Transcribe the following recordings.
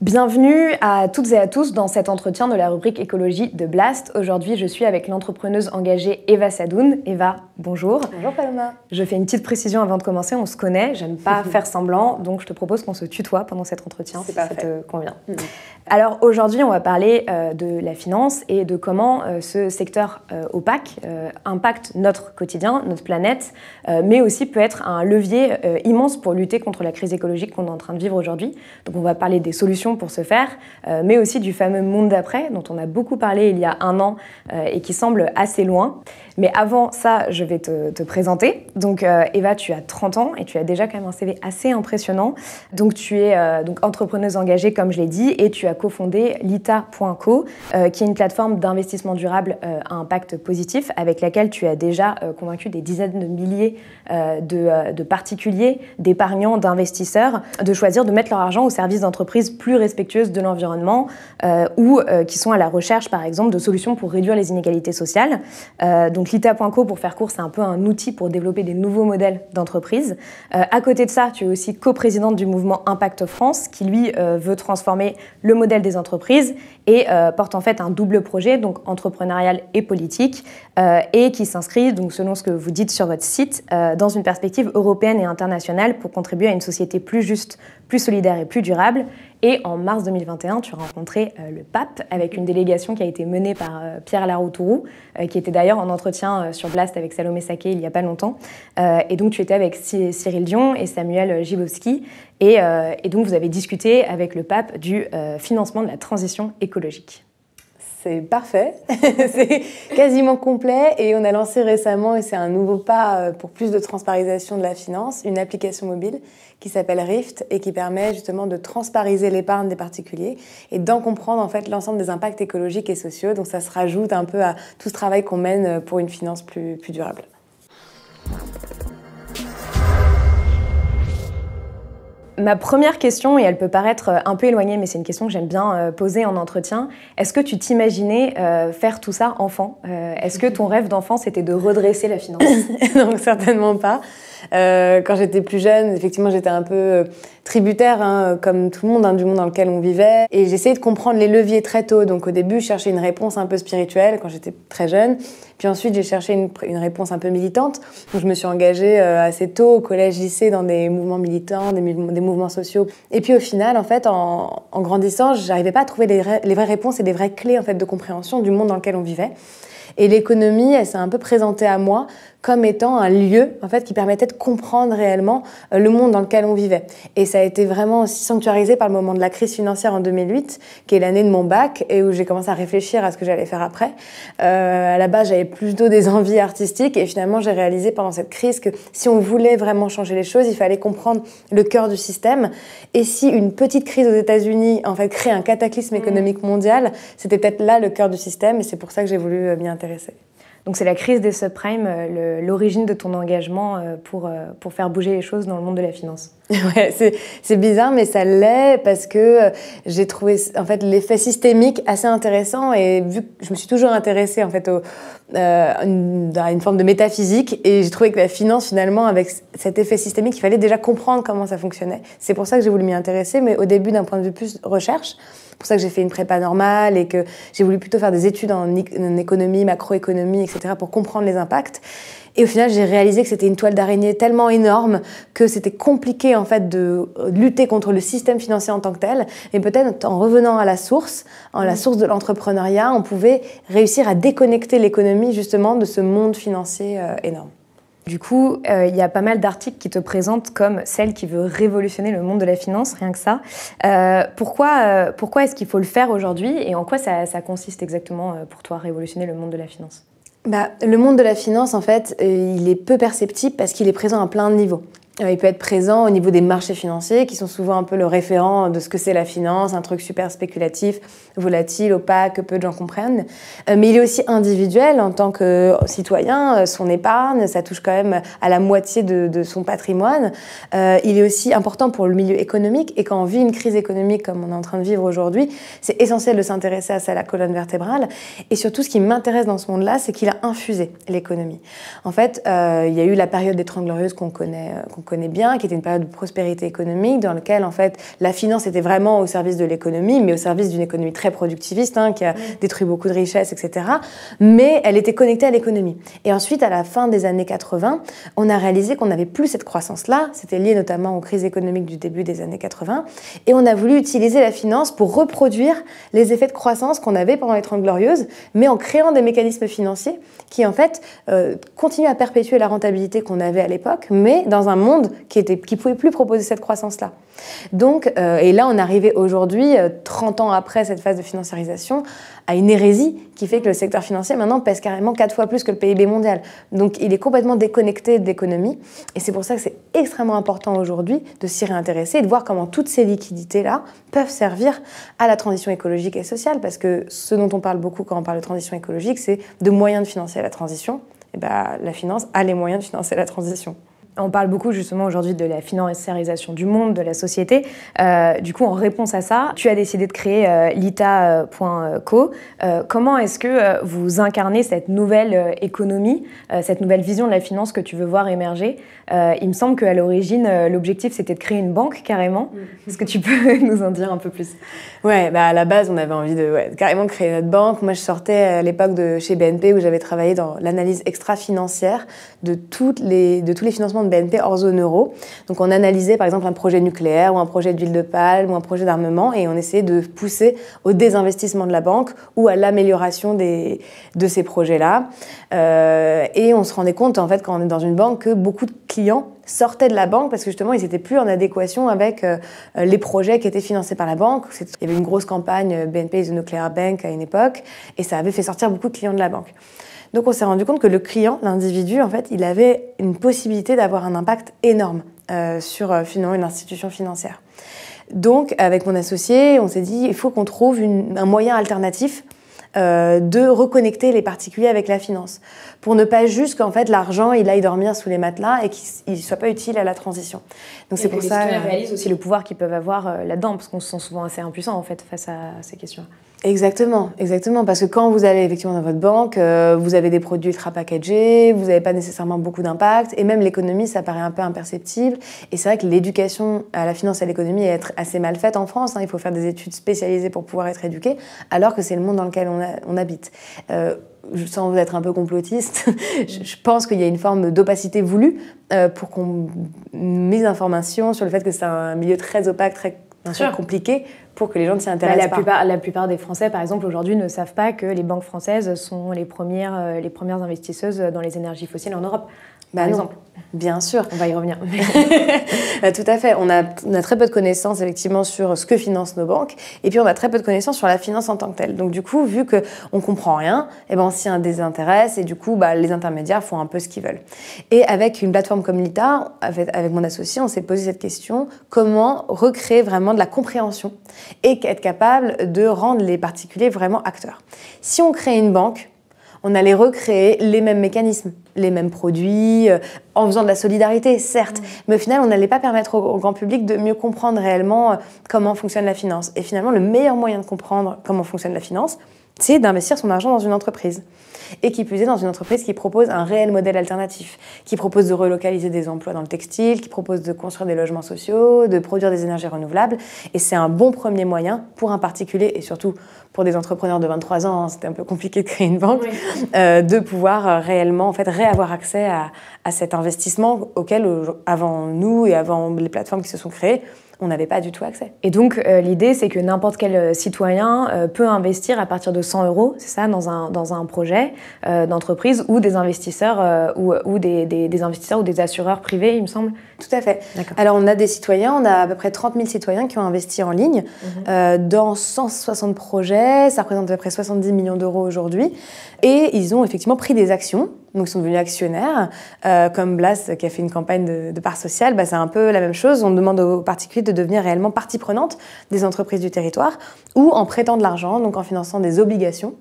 Bienvenue à toutes et à tous dans cet entretien de la rubrique écologie de Blast. Aujourd'hui, je suis avec l'entrepreneuse engagée Eva Sadoun. Eva, bonjour. Bonjour Paloma. Je fais une petite précision avant de commencer, on se connaît, j'aime pas faire semblant, donc je te propose qu'on se tutoie pendant cet entretien, si ça te convient. Alors aujourd'hui, on va parler de la finance et de comment ce secteur opaque impacte notre quotidien, notre planète, mais aussi peut être un levier immense pour lutter contre la crise écologique qu'on est en train de vivre aujourd'hui. Donc on va parler des solutions pour ce faire, mais aussi du fameux monde d'après, dont on a beaucoup parlé il y a un an et qui semble assez loin. Mais avant ça, je vais te présenter. Donc Eva, tu as 30 ans et tu as déjà quand même un CV assez impressionnant. Donc tu es entrepreneuse engagée, comme je l'ai dit, et tu as cofondé Lita.co, qui est une plateforme d'investissement durable à impact positif, avec laquelle tu as déjà convaincu des dizaines de milliers de particuliers, d'épargnants, d'investisseurs, de choisir de mettre leur argent au service d'entreprises plus respectueuses de l'environnement ou qui sont à la recherche, par exemple, de solutions pour réduire les inégalités sociales. Donc Lita.co, pour faire court, c'est un peu un outil pour développer des nouveaux modèles d'entreprise. À côté de ça, tu es aussi coprésidente du mouvement Impact France, qui lui veut transformer le modèle des entreprises et porte en fait un double projet, donc entrepreneurial et politique, et qui s'inscrit, donc selon ce que vous dites sur votre site, dans une perspective européenne et internationale pour contribuer à une société plus juste, plus solidaire et plus durable. Et en mars 2021, tu as rencontré le pape avec une délégation qui a été menée par Pierre Laroutourou, qui était d'ailleurs en entretien sur Blast avec Salomé Saké il n'y a pas longtemps. Et donc tu étais avec Cyril Dion et Samuel Gibowski. Et donc vous avez discuté avec le pape du financement de la transition écologique. C'est parfait, c'est quasiment complet et on a lancé récemment, et c'est un nouveau pas pour plus de transparisation de la finance, une application mobile qui s'appelle Rift et qui permet justement de transpariser l'épargne des particuliers et d'en comprendre en fait l'ensemble des impacts écologiques et sociaux. Donc ça se rajoute un peu à tout ce travail qu'on mène pour une finance plus durable. Ma première question, et elle peut paraître un peu éloignée, mais c'est une question que j'aime bien poser en entretien. Est-ce que tu t'imaginais faire tout ça enfant ? Est-ce que ton rêve d'enfant, c'était de redresser la finance ? Non, certainement pas. Quand j'étais plus jeune, effectivement, j'étais un peu tributaire, comme tout le monde, du monde dans lequel on vivait. Et j'essayais de comprendre les leviers très tôt. Donc au début, je cherchais une réponse un peu spirituelle quand j'étais très jeune. Puis ensuite, j'ai cherché une réponse un peu militante. Donc je me suis engagée assez tôt au collège, lycée, dans des mouvements militants, des mouvements sociaux. Et puis au final, en fait, en grandissant, j'arrivais pas à trouver les vraies réponses et les vraies clés en fait de compréhension du monde dans lequel on vivait. Et l'économie, elle s'est un peu présentée à moi comme étant un lieu en fait, qui permettait de comprendre réellement le monde dans lequel on vivait. Et ça a été vraiment aussi sanctuarisé par le moment de la crise financière en 2008, qui est l'année de mon bac, et où j'ai commencé à réfléchir à ce que j'allais faire après. À la base, j'avais plutôt des envies artistiques, et finalement, j'ai réalisé pendant cette crise que si on voulait vraiment changer les choses, il fallait comprendre le cœur du système. Et si une petite crise aux États-Unis en fait, crée un cataclysme économique mondial, c'était peut-être là le cœur du système, et c'est pour ça que j'ai voulu m'y intéresser. Donc c'est la crise des subprimes, l'origine de ton engagement pour faire bouger les choses dans le monde de la finance. Ouais, c'est bizarre, mais ça l'est parce que j'ai trouvé en fait l'effet systémique assez intéressant, et vu que je me suis toujours intéressée en fait à une forme de métaphysique, et j'ai trouvé que la finance finalement avec cet effet systémique, il fallait déjà comprendre comment ça fonctionnait. C'est pour ça que j'ai voulu m'y intéresser, mais au début d'un point de vue plus recherche. C'est pour ça que j'ai fait une prépa normale et que j'ai voulu plutôt faire des études en économie, macroéconomie, etc. pour comprendre les impacts. Et au final, j'ai réalisé que c'était une toile d'araignée tellement énorme que c'était compliqué en fait de lutter contre le système financier en tant que tel. Et peut-être en revenant à la source de l'entrepreneuriat, on pouvait réussir à déconnecter l'économie justement de ce monde financier énorme. Du coup, il y a pas mal d'articles qui te présentent comme celle qui veut révolutionner le monde de la finance, rien que ça. Pourquoi est-ce qu'il faut le faire aujourd'hui, et en quoi ça consiste exactement pour toi, révolutionner le monde de la finance ? Le monde de la finance, en fait, il est peu perceptible parce qu'il est présent à plein de niveaux. Il peut être présent au niveau des marchés financiers, qui sont souvent un peu le référent de ce que c'est la finance, un truc super spéculatif, volatile, opaque, que peu de gens comprennent. Mais il est aussi individuel en tant que citoyen, son épargne, ça touche quand même à la moitié de son patrimoine. Il est aussi important pour le milieu économique, et quand on vit une crise économique comme on est en train de vivre aujourd'hui, c'est essentiel de s'intéresser à ça, la colonne vertébrale. Et surtout, ce qui m'intéresse dans ce monde-là, c'est qu'il a infusé l'économie. En fait, il y a eu la période des Trente Glorieuses qu'on connaît connaît bien, qui était une période de prospérité économique dans laquelle en fait la finance était vraiment au service de l'économie, mais au service d'une économie très productiviste qui a détruit beaucoup de richesses, etc. Mais elle était connectée à l'économie. Et ensuite, à la fin des années 80, on a réalisé qu'on n'avait plus cette croissance-là. C'était lié notamment aux crises économiques du début des années 80. Et on a voulu utiliser la finance pour reproduire les effets de croissance qu'on avait pendant les 30 Glorieuses, mais en créant des mécanismes financiers qui en fait continuent à perpétuer la rentabilité qu'on avait à l'époque, mais dans un monde qui pouvait plus proposer cette croissance-là. Donc, et là, on est arrivé aujourd'hui, 30 ans après cette phase de financiarisation, à une hérésie qui fait que le secteur financier maintenant pèse carrément 4 fois plus que le PIB mondial. Donc, il est complètement déconnecté de l'économie, et c'est pour ça que c'est extrêmement important aujourd'hui de s'y réintéresser et de voir comment toutes ces liquidités-là peuvent servir à la transition écologique et sociale, parce que ce dont on parle beaucoup quand on parle de transition écologique, c'est de moyens de financer la transition. Et la finance a les moyens de financer la transition. On parle beaucoup justement aujourd'hui de la financiarisation du monde, de la société. Du coup, en réponse à ça, tu as décidé de créer Lita.co. Comment est-ce que vous incarnez cette nouvelle économie, cette nouvelle vision de la finance que tu veux voir émerger? Il me semble qu'à l'origine, l'objectif, c'était de créer une banque carrément. Est-ce que tu peux nous en dire un peu plus? Ouais, à la base, on avait envie de carrément créer notre banque. Moi, je sortais à l'époque de chez BNP où j'avais travaillé dans l'analyse extra-financière de tous les financements de BNP hors zone euro. Donc, on analysait par exemple un projet nucléaire ou un projet d'huile de palme ou un projet d'armement et on essayait de pousser au désinvestissement de la banque ou à l'amélioration de ces projets-là. Et on se rendait compte, en fait, quand on est dans une banque, que beaucoup de clients sortaient de la banque parce que justement ils n'étaient plus en adéquation avec les projets qui étaient financés par la banque. Il y avait une grosse campagne BNP is a Nuclear Bank à une époque et ça avait fait sortir beaucoup de clients de la banque. Donc on s'est rendu compte que le client, l'individu, en fait, il avait une possibilité d'avoir un impact énorme sur finalement une institution financière. Donc avec mon associé, on s'est dit il faut qu'on trouve un moyen alternatif de reconnecter les particuliers avec la finance, pour ne pas juste qu'en fait l'argent il aille dormir sous les matelas et qu'il ne soit pas utile à la transition. Donc c'est pour ça. Les citoyens réalisent aussi le pouvoir qu'ils peuvent avoir là-dedans, parce qu'on se sent souvent assez impuissant en fait face à ces questions. Exactement, parce que quand vous allez effectivement dans votre banque, vous avez des produits ultra packagés, vous n'avez pas nécessairement beaucoup d'impact, et même l'économie, ça paraît un peu imperceptible. Et c'est vrai que l'éducation à la finance et à l'économie est assez mal faite en France. Il faut faire des études spécialisées pour pouvoir être éduqué, alors que c'est le monde dans lequel on habite. Sans être un peu complotiste, je pense qu'il y a une forme d'opacité voulue pour qu'on mise d'informations sur le fait que c'est un milieu très opaque, très compliqué, pour que les gens ne s'y intéressent pas. La plupart des Français, par exemple, aujourd'hui, ne savent pas que les banques françaises sont les premières investisseuses dans les énergies fossiles en Europe, par exemple. Bien sûr. On va y revenir. Tout à fait. On a très peu de connaissances, effectivement, sur ce que financent nos banques. Et puis, on a très peu de connaissances sur la finance en tant que telle. Donc, du coup, vu qu'on ne comprend rien, on s'y désintéresse. Et du coup, les intermédiaires font un peu ce qu'ils veulent. Et avec une plateforme comme Lita, avec mon associé, on s'est posé cette question. Comment recréer vraiment de la compréhension et être capable de rendre les particuliers vraiment acteurs? Si on crée une banque, on allait recréer les mêmes mécanismes, les mêmes produits, en faisant de la solidarité, certes. Mais au final, on n'allait pas permettre au grand public de mieux comprendre réellement comment fonctionne la finance. Et finalement, le meilleur moyen de comprendre comment fonctionne la finance, c'est d'investir son argent dans une entreprise. Et qui plus est dans une entreprise qui propose un réel modèle alternatif, qui propose de relocaliser des emplois dans le textile, qui propose de construire des logements sociaux, de produire des énergies renouvelables. Et c'est un bon premier moyen pour un particulier, et surtout pour des entrepreneurs de 23 ans, c'était un peu compliqué de créer une banque, de pouvoir réellement réavoir accès à cet investissement auquel, avant nous et avant les plateformes qui se sont créées, on n'avait pas du tout accès. Et donc, l'idée, c'est que n'importe quel citoyen peut investir à partir de 100 €, c'est ça, dans un projet d'entreprise ou des investisseurs ou des investisseurs ou des assureurs privés, il me semble. Tout à fait. Alors, on a des citoyens, on a à peu près 30 000 citoyens qui ont investi en ligne dans 160 projets. Ça représente à peu près 70 millions d'euros aujourd'hui. Et ils ont effectivement pris des actions. Donc, ils sont devenus actionnaires, comme Blast qui a fait une campagne de part sociale. C'est un peu la même chose. On demande aux particuliers de devenir réellement partie prenante des entreprises du territoire ou en prêtant de l'argent, donc en finançant des obligations.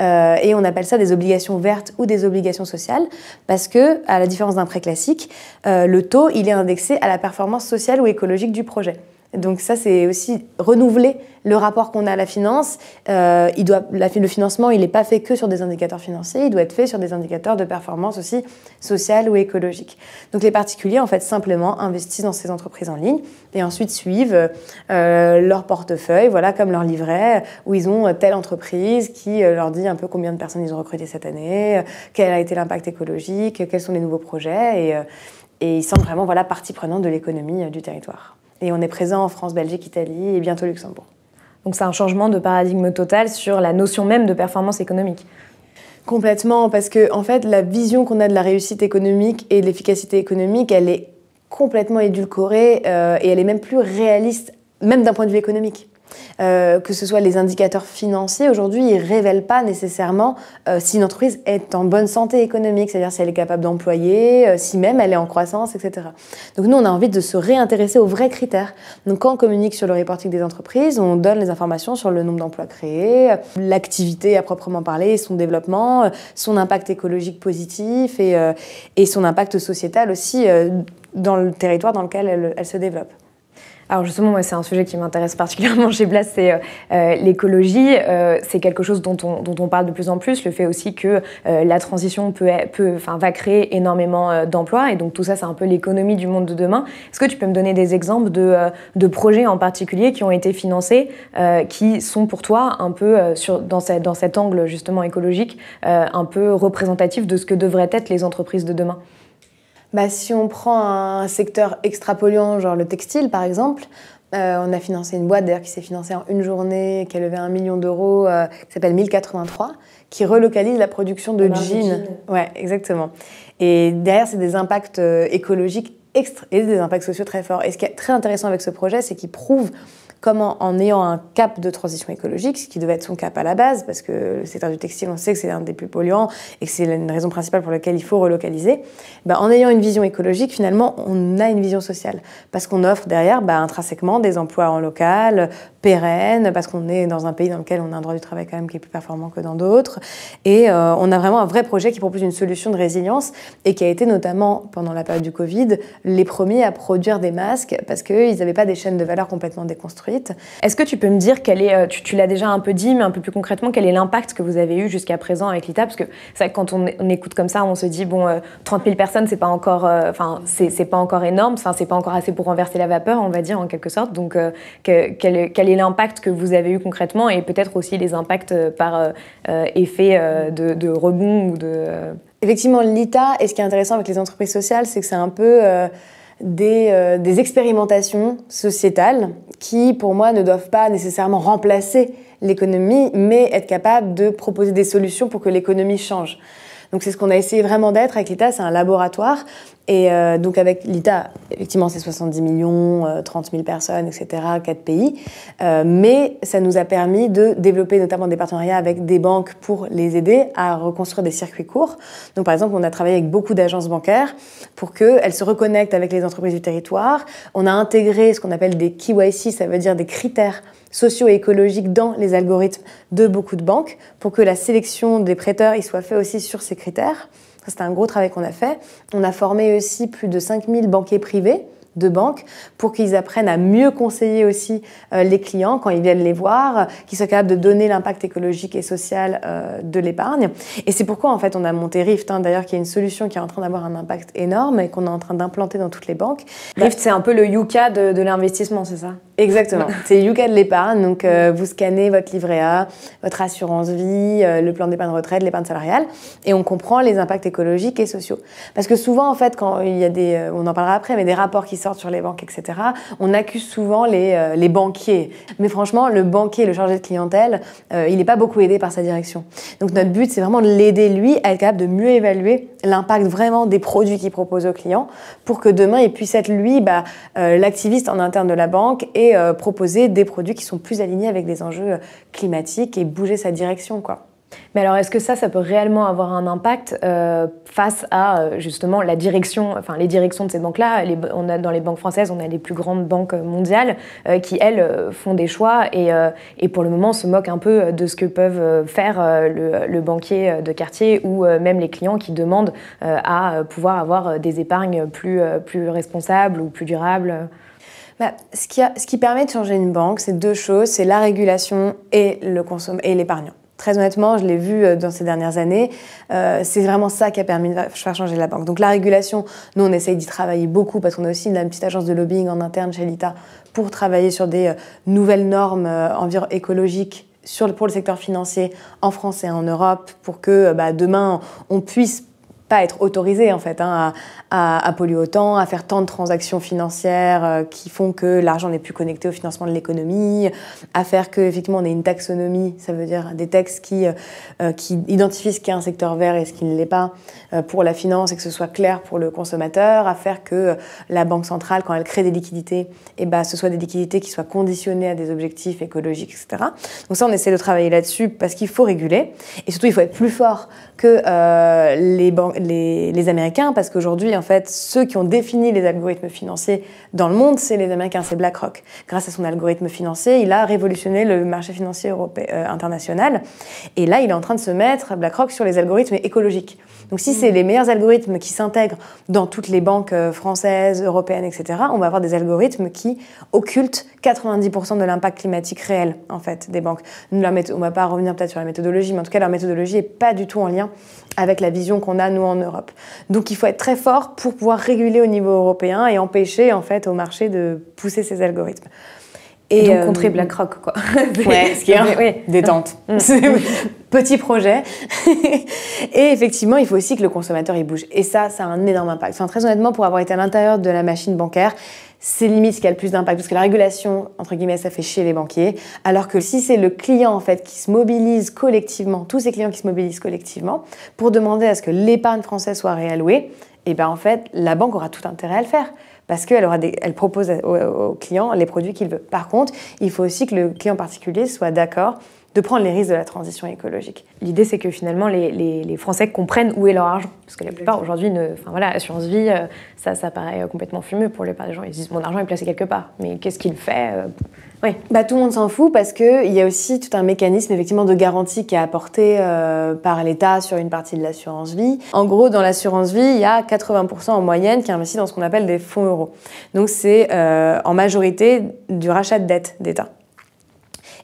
Et on appelle ça des obligations vertes ou des obligations sociales parce que, à la différence d'un prêt classique, le taux, il est indexé à la performance sociale ou écologique du projet. Donc ça, c'est aussi renouveler le rapport qu'on a à la finance. Le financement, il n'est pas fait que sur des indicateurs financiers, il doit être fait sur des indicateurs de performance aussi sociale ou écologique. Donc les particuliers, en fait, simplement investissent dans ces entreprises en ligne et ensuite suivent leur portefeuille, voilà, comme leur livret, où ils ont telle entreprise qui leur dit un peu combien de personnes ils ont recruté cette année, quel a été l'impact écologique, quels sont les nouveaux projets, et ils sont vraiment partie prenante de l'économie du territoire. Et on est présent en France, Belgique, Italie et bientôt Luxembourg. Donc c'est un changement de paradigme total sur la notion même de performance économique. Complètement, parce que en fait, la vision qu'on a de la réussite économique et de l'efficacité économique, elle est complètement édulcorée et elle est même plus réaliste, même d'un point de vue économique. Que ce soit les indicateurs financiers, aujourd'hui, ils ne révèlent pas nécessairement si une entreprise est en bonne santé économique, c'est-à-dire si elle est capable d'employer, si même elle est en croissance, etc. Donc nous, on a envie de se réintéresser aux vrais critères. Donc quand on communique sur le reporting des entreprises, on donne les informations sur le nombre d'emplois créés, l'activité à proprement parler, son développement, son impact écologique positif et son impact sociétal aussi dans le territoire dans lequel elle se développe. Alors justement, moi, c'est un sujet qui m'intéresse particulièrement chez Blas, c'est l'écologie. C'est quelque chose dont on parle de plus en plus, le fait aussi que la transition va créer énormément d'emplois, et donc tout ça, c'est un peu l'économie du monde de demain. Est-ce que tu peux me donner des exemples de projets en particulier qui ont été financés, qui sont pour toi un peu, dans cet angle justement écologique, un peu représentatif de ce que devraient être les entreprises de demain ? Si on prend un secteur extrapolluant, genre le textile par exemple, on a financé une boîte d'ailleurs qui s'est financée en une journée, qui a levé 1 million d'euros, qui s'appelle 1083, qui relocalise la production de jeans. Ouais, exactement. Et derrière, c'est des impacts écologiques et des impacts sociaux très forts. Et ce qui est très intéressant avec ce projet, c'est qu'il prouve comment, en ayant un cap de transition écologique, ce qui devait être son cap à la base, parce que le secteur du textile, on sait que c'est un des plus polluants et que c'est une raison principale pour laquelle il faut relocaliser, en ayant une vision écologique, finalement, on a une vision sociale. Parce qu'on offre derrière, intrinsèquement, des emplois en local, pérennes, parce qu'on est dans un pays dans lequel on a un droit du travail quand même qui est plus performant que dans d'autres. Et on a vraiment un vrai projet qui propose une solution de résilience et qui a été notamment, pendant la période du Covid, les premiers à produire des masques parce qu'ils n'avaient pas des chaînes de valeur complètement déconstruites. Est-ce que tu peux me dire tu l'as déjà un peu dit, mais un peu plus concrètement, quel est l'impact que vous avez eu jusqu'à présent avec l'ITA? Parce que c'est vrai que quand on écoute comme ça, on se dit 30 000 personnes, c'est pas encore, c'est pas encore énorme, c'est pas encore assez pour renverser la vapeur, on va dire en quelque sorte. Donc quel est l'impact que vous avez eu concrètement, et peut-être aussi les impacts par effet de rebond ou de. Effectivement, l'ITA, et ce qui est intéressant avec les entreprises sociales, c'est que c'est un peu des expérimentations sociétales qui, pour moi, ne doivent pas nécessairement remplacer l'économie, mais être capables de proposer des solutions pour que l'économie change. Donc c'est ce qu'on a essayé vraiment d'être avec l'ITA, c'est un laboratoire. Et donc avec l'ITA, effectivement, c'est 70 millions, 30 000 personnes, etc., 4 pays. Mais ça nous a permis de développer notamment des partenariats avec des banques pour les aider à reconstruire des circuits courts. Donc par exemple, on a travaillé avec beaucoup d'agences bancaires pour qu'elles se reconnectent avec les entreprises du territoire. On a intégré ce qu'on appelle des KYC, ça veut dire des critères socio-écologiques dans les algorithmes de beaucoup de banques pour que la sélection des prêteurs y soit faite aussi sur ces critères. Ça, c'était un gros travail qu'on a fait. On a formé aussi plus de 5000 banquiers privés de banques pour qu'ils apprennent à mieux conseiller aussi les clients quand ils viennent les voir, qu'ils soient capables de donner l'impact écologique et social de l'épargne. Et c'est pourquoi en fait on a monté Rift, d'ailleurs, qui est une solution qui est en train d'avoir un impact énorme et qu'on est en train d'implanter dans toutes les banques. Rift, c'est un peu le Yuka de l'investissement, c'est ça? Exactement, c'est Yuka de l'épargne. Donc vous scannez votre livret A, votre assurance vie, le plan d'épargne retraite, l'épargne salariale, et on comprend les impacts écologiques et sociaux. Parce que souvent en fait, quand il y a on en parlera après, mais des rapports qui sortent sur les banques, etc., on accuse souvent les banquiers. Mais franchement, le banquier, le chargé de clientèle, il n'est pas beaucoup aidé par sa direction. Donc notre but, c'est vraiment de l'aider, lui, à être capable de mieux évaluer l'impact vraiment des produits qu'il propose aux clients pour que demain, il puisse être, lui, l'activiste en interne de la banque et proposer des produits qui sont plus alignés avec des enjeux climatiques et bouger sa direction, quoi. Mais alors, est-ce que ça peut réellement avoir un impact face à justement la direction, les directions de ces banques-là? Dans les banques françaises, on a les plus grandes banques mondiales qui, elles, font des choix et pour le moment se moquent un peu de ce que peuvent faire le banquier de quartier ou même les clients qui demandent à pouvoir avoir des épargnes plus responsables ou plus durables. Ce qui permet de changer une banque, c'est deux choses, c'est la régulation et l'épargnant. Très honnêtement, je l'ai vu dans ces dernières années, c'est vraiment ça qui a permis de faire changer la banque. Donc la régulation, nous on essaye d'y travailler beaucoup parce qu'on a aussi une petite agence de lobbying en interne chez l'ITA pour travailler sur des nouvelles normes écologiques pour le secteur financier en France et en Europe pour que demain on puisse pas être autorisé en fait à polluer autant, à faire tant de transactions financières qui font que l'argent n'est plus connecté au financement de l'économie, à faire qu'effectivement on ait une taxonomie, ça veut dire des textes qui identifient ce qu'est un secteur vert et ce qui ne l'est pas pour la finance et que ce soit clair pour le consommateur, à faire que la banque centrale, quand elle crée des liquidités, ce soit des liquidités qui soient conditionnées à des objectifs écologiques, etc. Donc ça, on essaie de travailler là-dessus parce qu'il faut réguler et surtout il faut être plus fort que les Américains, parce qu'aujourd'hui, en fait, ceux qui ont défini les algorithmes financiers dans le monde, c'est les Américains, c'est BlackRock. Grâce à son algorithme financier, il a révolutionné le marché financier international. Et là, il est en train de se mettre, BlackRock, sur les algorithmes écologiques. Donc si c'est les meilleurs algorithmes qui s'intègrent dans toutes les banques françaises, européennes, etc., on va avoir des algorithmes qui occultent 90% de l'impact climatique réel, en fait, des banques. On ne va pas revenir peut-être sur la méthodologie, mais en tout cas, leur méthodologie n'est pas du tout en lien avec la vision qu'on a, nous, en Europe. Donc, il faut être très fort pour pouvoir réguler au niveau européen et empêcher, en fait, au marché de pousser ces algorithmes. Et donc, contrer BlackRock, quoi. Ouais, ce qui est détente. Petit projet. Et effectivement, il faut aussi que le consommateur, il bouge. Et ça a un énorme impact. Enfin, très honnêtement, pour avoir été à l'intérieur de la machine bancaire, c'est limite ce qui a le plus d'impact, parce que la régulation, entre guillemets, ça fait chier les banquiers, alors que si c'est le client, en fait, qui se mobilise collectivement, tous ces clients qui se mobilisent collectivement, pour demander à ce que l'épargne française soit réallouée, et en fait, la banque aura tout intérêt à le faire, parce qu'elle propose au client les produits qu'il veut. Par contre, il faut aussi que le client particulier soit d'accord de prendre les risques de la transition écologique. L'idée, c'est que finalement, les Français comprennent où est leur argent. Parce que la plupart, aujourd'hui, assurance vie, ça paraît complètement fumeux pour les gens. Ils se disent, mon argent est placé quelque part. Mais qu'est-ce qu'il fait Oui. Tout le monde s'en fout parce qu'il y a aussi tout un mécanisme effectivement de garantie qui est apporté par l'État sur une partie de l'assurance vie. En gros, dans l'assurance vie, il y a 80% en moyenne qui investit dans ce qu'on appelle des fonds euros. Donc c'est en majorité du rachat de dette d'État.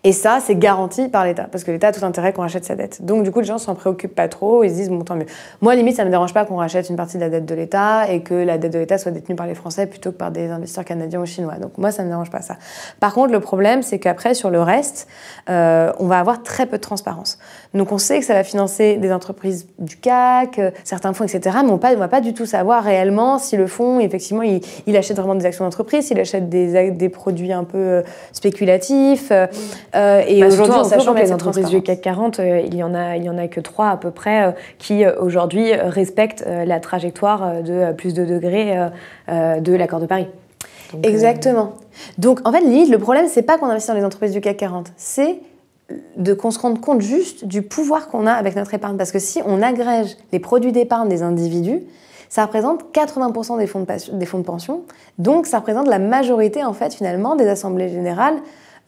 Et ça, c'est garanti par l'État, parce que l'État a tout intérêt qu'on rachète sa dette. Donc, du coup, les gens ne s'en préoccupent pas trop, ils se disent, bon, tant mieux. Moi, limite, ça ne me dérange pas qu'on rachète une partie de la dette de l'État et que la dette de l'État soit détenue par les Français plutôt que par des investisseurs canadiens ou chinois. Donc, moi, ça ne me dérange pas, ça. Par contre, le problème, c'est qu'après, sur le reste, on va avoir très peu de transparence. Donc, on sait que ça va financer des entreprises du CAC, certains fonds, etc., mais on ne va pas du tout savoir réellement si le fonds, effectivement, il achète vraiment des actions d'entreprise, s'il achète des produits un peu spéculatifs. Et aujourd'hui, en sachant que les entreprises du CAC 40, il y en a que 3 à peu près qui aujourd'hui respectent la trajectoire de plus de degrés de l'accord de Paris. Donc, exactement. Donc en fait, limite, le problème, c'est pas qu'on investit dans les entreprises du CAC 40, c'est qu'on se rende compte juste du pouvoir qu'on a avec notre épargne. Parce que si on agrège les produits d'épargne des individus, ça représente 80% des fonds de pension. Donc ça représente la majorité, en fait, finalement, des assemblées générales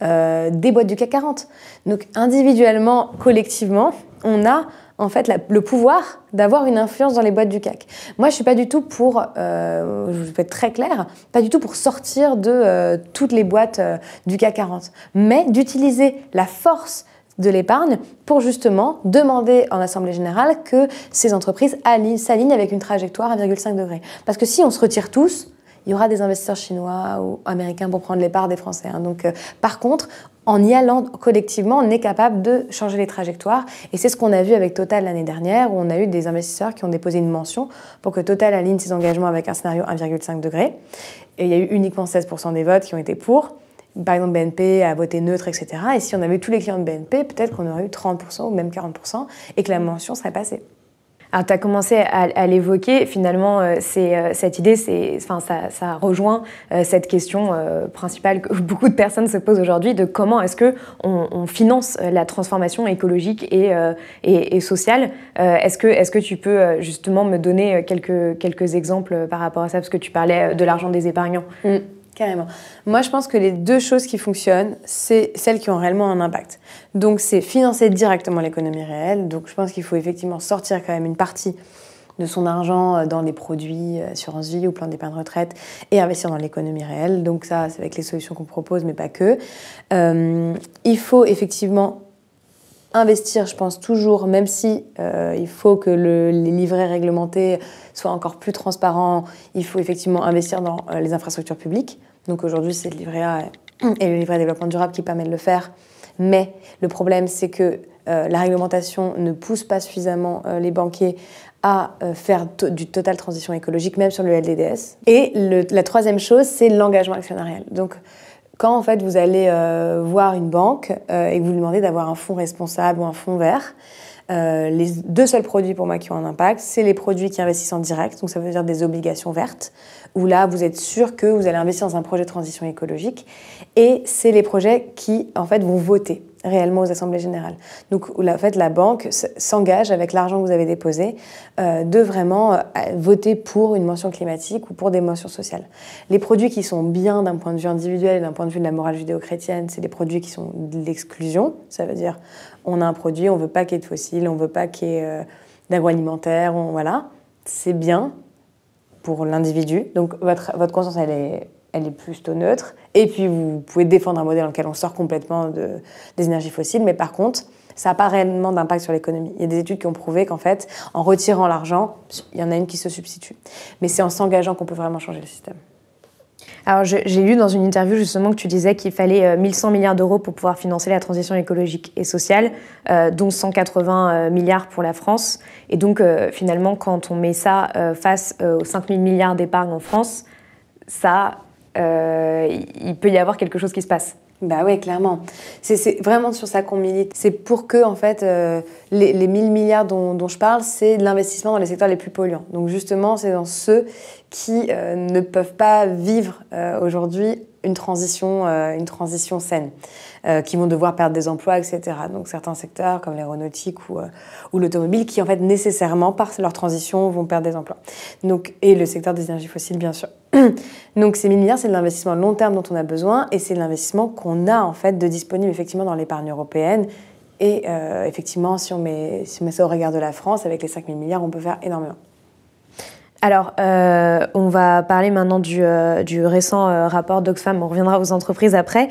des boîtes du CAC 40. Donc individuellement, collectivement, on a en fait le pouvoir d'avoir une influence dans les boîtes du CAC. Moi, je suis pas du tout pour, je vais être très claire, pas du tout pour sortir de toutes les boîtes du CAC 40, mais d'utiliser la force de l'épargne pour justement demander en Assemblée Générale que ces entreprises s'alignent avec une trajectoire à 1,5 degré. Parce que si on se retire tous, il y aura des investisseurs chinois ou américains pour prendre les parts des Français. Donc, par contre, en y allant collectivement, on est capable de changer les trajectoires. Et c'est ce qu'on a vu avec Total l'année dernière, où on a eu des investisseurs qui ont déposé une mention pour que Total aligne ses engagements avec un scénario 1,5 degré. Et il y a eu uniquement 16% des votes qui ont été pour. Par exemple, BNP a voté neutre, etc. Et si on avait eu tous les clients de BNP, peut-être qu'on aurait eu 30% ou même 40% et que la mention serait passée. Alors, tu as commencé à l'évoquer, finalement, cette idée, ça rejoint cette question principale que beaucoup de personnes se posent aujourd'hui de comment est-ce qu'on finance la transformation écologique et sociale. Est-ce que tu peux justement me donner quelques exemples par rapport à ça, parce que tu parlais de l'argent des épargnants. Carrément. Moi, je pense que les deux choses qui fonctionnent, c'est celles qui ont réellement un impact. Donc, c'est financer directement l'économie réelle. Donc, je pense qu'il faut effectivement sortir quand même une partie de son argent dans des produits, assurance vie ou plan d'épargne retraite, et investir dans l'économie réelle. Donc ça, c'est avec les solutions qu'on propose, mais pas que. Il faut effectivement investir, je pense toujours, même si il faut que les livrets réglementés soient encore plus transparents, il faut effectivement investir dans les infrastructures publiques. Donc aujourd'hui, c'est le livret A et le livret développement durable qui permettent de le faire. Mais le problème, c'est que la réglementation ne pousse pas suffisamment les banquiers à faire du total transition écologique, même sur le LDDS. Et la troisième chose, c'est l'engagement actionnarial. Donc, quand en fait vous allez voir une banque et que vous lui demandez d'avoir un fonds responsable ou un fonds vert, les deux seuls produits pour moi qui ont un impact, c'est les produits qui investissent en direct, donc ça veut dire des obligations vertes, où là vous êtes sûr que vous allez investir dans un projet de transition écologique, et c'est les projets qui en fait vont voter réellement aux assemblées générales. Donc en fait, la banque s'engage avec l'argent que vous avez déposé de vraiment voter pour une mention climatique ou pour des mentions sociales. Les produits qui sont bien d'un point de vue individuel et d'un point de vue de la morale judéo-chrétienne, c'est des produits qui sont de l'exclusion. Ça veut dire on a un produit, on ne veut pas qu'il y ait de fossiles, on ne veut pas qu'il y ait d'agroalimentaire, voilà. C'est bien pour l'individu. Donc votre conscience, elle est plutôt neutre. Et puis, vous pouvez défendre un modèle dans lequel on sort complètement des énergies fossiles. Mais par contre, ça n'a pas réellement d'impact sur l'économie. Il y a des études qui ont prouvé qu'en fait, en retirant l'argent, il y en a une qui se substitue. Mais c'est en s'engageant qu'on peut vraiment changer le système. Alors, j'ai lu dans une interview justement que tu disais qu'il fallait 1100 milliards d'euros pour pouvoir financer la transition écologique et sociale, dont 180 milliards pour la France. Et donc, finalement, quand on met ça face aux 5000 milliards d'épargne en France, ça... il peut y avoir quelque chose qui se passe. Bah oui, clairement. C'est vraiment sur ça qu'on milite. C'est pour que, en fait, les 1000 milliards dont je parle, c'est de l'investissement dans les secteurs les plus polluants. Donc justement, c'est dans ceux qui ne peuvent pas vivre aujourd'hui une transition saine, qui vont devoir perdre des emplois, etc. Donc certains secteurs comme l'aéronautique ou l'automobile qui en fait nécessairement par leur transition vont perdre des emplois. Donc, et le secteur des énergies fossiles bien sûr. Donc ces 1000 milliards c'est de l'investissement long terme dont on a besoin et c'est de l'investissement qu'on a en fait de disponible effectivement dans l'épargne européenne. Et effectivement si on met ça au regard de la France avec les 5000 milliards on peut faire énormément. Alors, on va parler maintenant du récent rapport d'Oxfam. On reviendra aux entreprises après.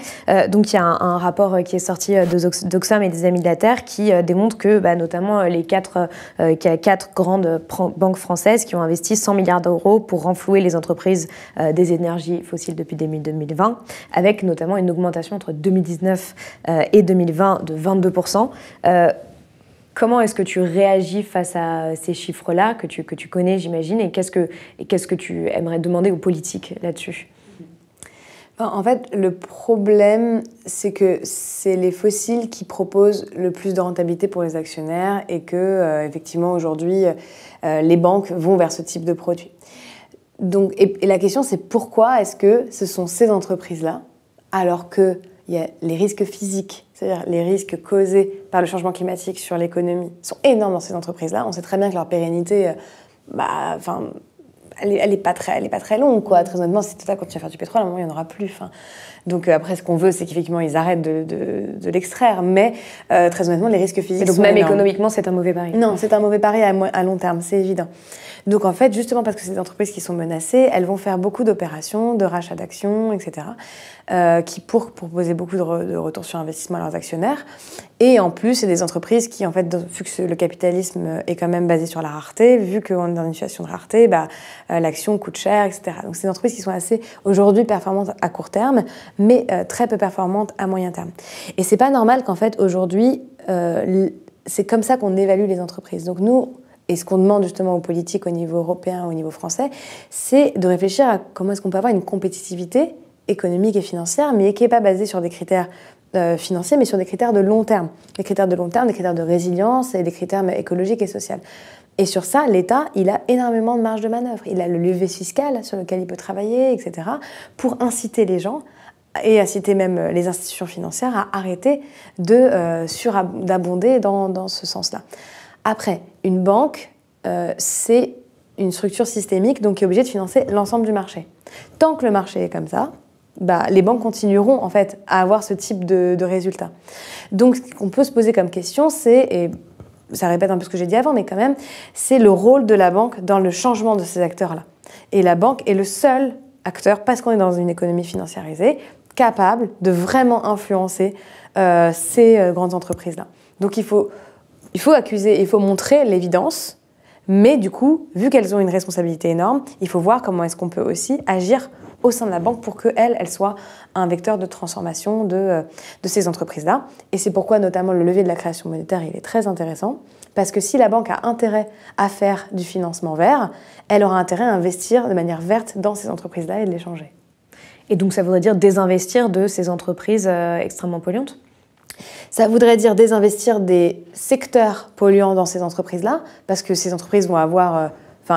Donc, il y a un rapport qui est sorti d'Oxfam et des Amis de la Terre qui démontre que, notamment, qu'il y a 4 grandes banques françaises qui ont investi 100 milliards d'euros pour renflouer les entreprises des énergies fossiles depuis début 2020, avec notamment une augmentation entre 2019 et 2020 de 22%. Comment est-ce que tu réagis face à ces chiffres-là que tu connais, j'imagine, et qu'est-ce que tu aimerais demander aux politiques là-dessus ? En fait, le problème, c'est que c'est les fossiles qui proposent le plus de rentabilité pour les actionnaires et que, effectivement, aujourd'hui, les banques vont vers ce type de produit. Donc, et la question, c'est pourquoi est-ce que ce sont ces entreprises-là, alors qu'il y a les risques physiques, c'est-à-dire les risques causés par le changement climatique sur l'économie, sont énormes dans ces entreprises-là. On sait très bien que leur pérennité, elle est pas très longue, quoi. Très honnêtement, si Total continue à faire du pétrole, à un moment, il n'y en aura plus. Donc après, ce qu'on veut, c'est qu'effectivement, ils arrêtent de l'extraire. Mais très honnêtement, les risques physiques sont énormes. Donc même économiquement, c'est un mauvais pari. Non, c'est un mauvais pari à long terme, c'est évident. Donc en fait, justement parce que c'est des entreprises qui sont menacées, elles vont faire beaucoup d'opérations, de rachats d'actions, etc., qui pour proposer beaucoup de retours sur investissement à leurs actionnaires. Et en plus, c'est des entreprises qui, en fait, vu que le capitalisme est quand même basé sur la rareté, vu qu'on est dans une situation de rareté, l'action coûte cher, etc. Donc c'est des entreprises qui sont assez, aujourd'hui, performantes à court terme, mais très peu performantes à moyen terme. Et c'est pas normal qu'en fait, aujourd'hui, c'est comme ça qu'on évalue les entreprises. Donc nous, et ce qu'on demande justement aux politiques au niveau européen, au niveau français, c'est de réfléchir à comment est-ce qu'on peut avoir une compétitivité économique et financière, mais qui n'est pas basée sur des critères financiers, mais sur des critères de long terme. Des critères de long terme, des critères de résilience et des critères écologiques et sociaux. Et sur ça, l'État, il a énormément de marge de manœuvre. Il a le levier fiscal sur lequel il peut travailler, etc., pour inciter les gens et inciter même les institutions financières à arrêter d'abonder dans ce sens-là. Après, une banque, c'est une structure systémique donc qui est obligée de financer l'ensemble du marché. Tant que le marché est comme ça, les banques continueront en fait à avoir ce type de résultats. Donc, ce qu'on peut se poser comme question, c'est, et ça répète un peu ce que j'ai dit avant, mais quand même, c'est le rôle de la banque dans le changement de ces acteurs-là. Et la banque est le seul acteur, parce qu'on est dans une économie financiarisée, capable de vraiment influencer ces grandes entreprises-là. Donc il faut montrer l'évidence, mais du coup, vu qu'elles ont une responsabilité énorme, il faut voir comment est-ce qu'on peut aussi agir au sein de la banque pour qu'elle soit un vecteur de transformation de ces entreprises-là. Et c'est pourquoi notamment le levier de la création monétaire, il est très intéressant, parce que si la banque a intérêt à faire du financement vert, elle aura intérêt à investir de manière verte dans ces entreprises-là et de les changer. Et donc ça voudrait dire désinvestir de ces entreprises extrêmement polluantes ? Ça voudrait dire désinvestir des secteurs polluants dans ces entreprises-là, parce que ces entreprises vont avoir...